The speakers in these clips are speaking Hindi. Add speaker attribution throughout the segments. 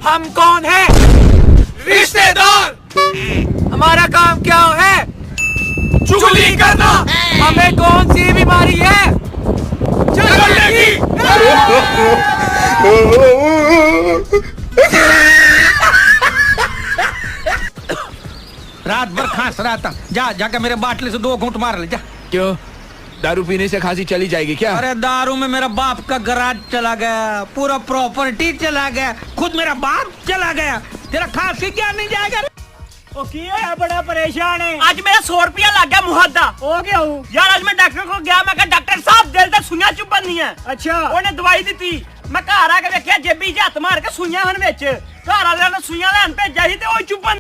Speaker 1: हम कौन है? रिश्तेदार। हमारा काम क्या है? चुगली करना। हमें कौन सी बीमारी है? झगड़ने की।
Speaker 2: रात भर खांस रहा था। जाके मेरे बाटले से 2 घूंट मार ले जा।
Speaker 1: क्यों? दारू पीने से खांसी चली जाएगी क्या?
Speaker 2: अरे दारू में मेरा बाप का गराज चला गया, पूरा प्रॉपर्टी चला गया, खुद मेरा बाप चला गया, तेरा खांसी क्या नहीं जाएगा?
Speaker 3: है बड़ा परेशान है।
Speaker 4: आज मेरा 100 रुपया लग गया मुहद्दा।
Speaker 3: हो गया हूँ
Speaker 4: यार आज मैं डॉक्टर को गया, मैं कहा डॉक्टर साहब दिल तक सुइयां चुभन नहीं है।
Speaker 3: अच्छा
Speaker 4: उन्हें दवाई दी थी, मैं घर आके देखिया जेबी च हत्थ मार के सुइयां हन विच, घर वाले ने सुइयां लैन भेजा ही ते ओही चुभन।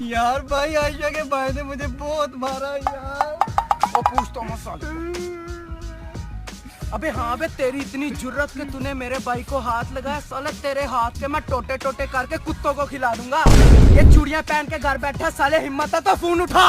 Speaker 3: यार भाई आयशा के भाई ने मुझे बहुत मारा यार।
Speaker 1: वो पूछता हूँ साले। अबे हाँ बे, तेरी इतनी जुर्रत कि तूने मेरे भाई को हाथ लगाया। साले तेरे हाथ के मैं टोटे टोटे करके कुत्तों को खिला दूंगा। ये चूड़ियां पहन के घर बैठा साले, हिम्मत है तो फोन उठा।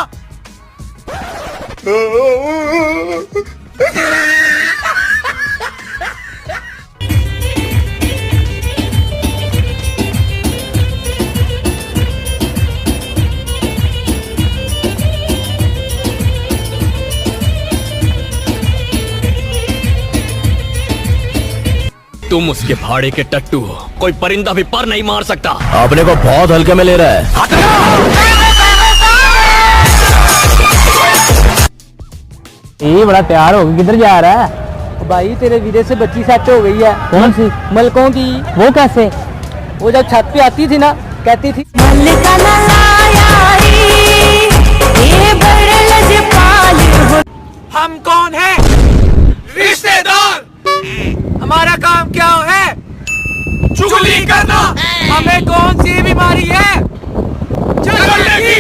Speaker 5: तुम उसके भाड़े के टट्टू हो, कोई परिंदा भी पर नहीं मार सकता।
Speaker 6: अपने को बहुत हल्के में ले रहा है।
Speaker 7: ये बड़ा तैयार हो, किधर जा रहा है? भाई तेरे वीरे से बच्ची सेट हो गई है। कौन सी? मलकों की। वो कैसे? वो जब छत पे आती थी ना, कहती थी
Speaker 1: हम कौन है? रिश्तेदार। हमारा काम क्या है? चुगली करना। हमें कौन सी बीमारी है? झगड़ने की।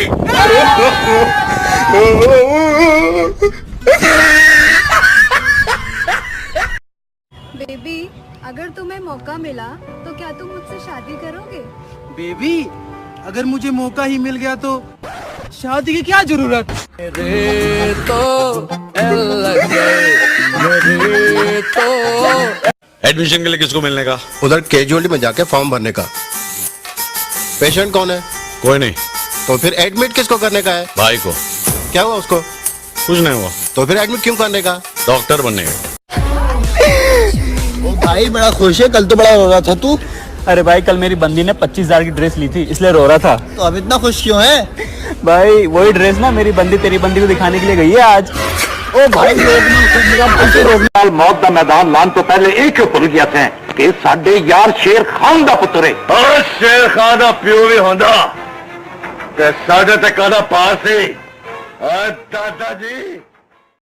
Speaker 8: बेबी, अगर तुम्हें मौका मिला तो क्या तुम मुझसे शादी करोगे?
Speaker 3: बेबी, अगर मुझे मौका ही मिल गया तो शादी की क्या जरूरत?
Speaker 9: एडमिशन के लिए किसको मिलने का?
Speaker 6: उधर कैजुअलिटी में जाके फॉर्म भरने का। पेशेंट कौन है?
Speaker 9: कोई नहीं।
Speaker 6: तो फिर एडमिट किसको करने का है?
Speaker 9: भाई को।
Speaker 6: क्या हुआ उसको?
Speaker 9: कुछ नहीं हुआ।
Speaker 6: तो फिर एडमिट क्यों करने का?
Speaker 9: डॉक्टर बनने का।
Speaker 6: भाई बड़ा खुश है, कल तो बड़ा रो रहा था तू।
Speaker 7: अरे भाई कल मेरी बंदी ने 25,000 की ड्रेस ली थी, इसलिए रो रहा था।
Speaker 6: तो अब इतना खुश क्यों है?
Speaker 7: भाई वही ड्रेस ना मेरी बंदी तेरी बंदी को दिखाने के लिए गई है आज। ओ भाई
Speaker 10: मौत का मैदान लान तो पहले एक भुल गया थे कि साडे यार शेर खान दा पुत्र है।
Speaker 9: और शेर खान दा प्यो भी होंदा ते साडे ते कादा पास है। दादा जी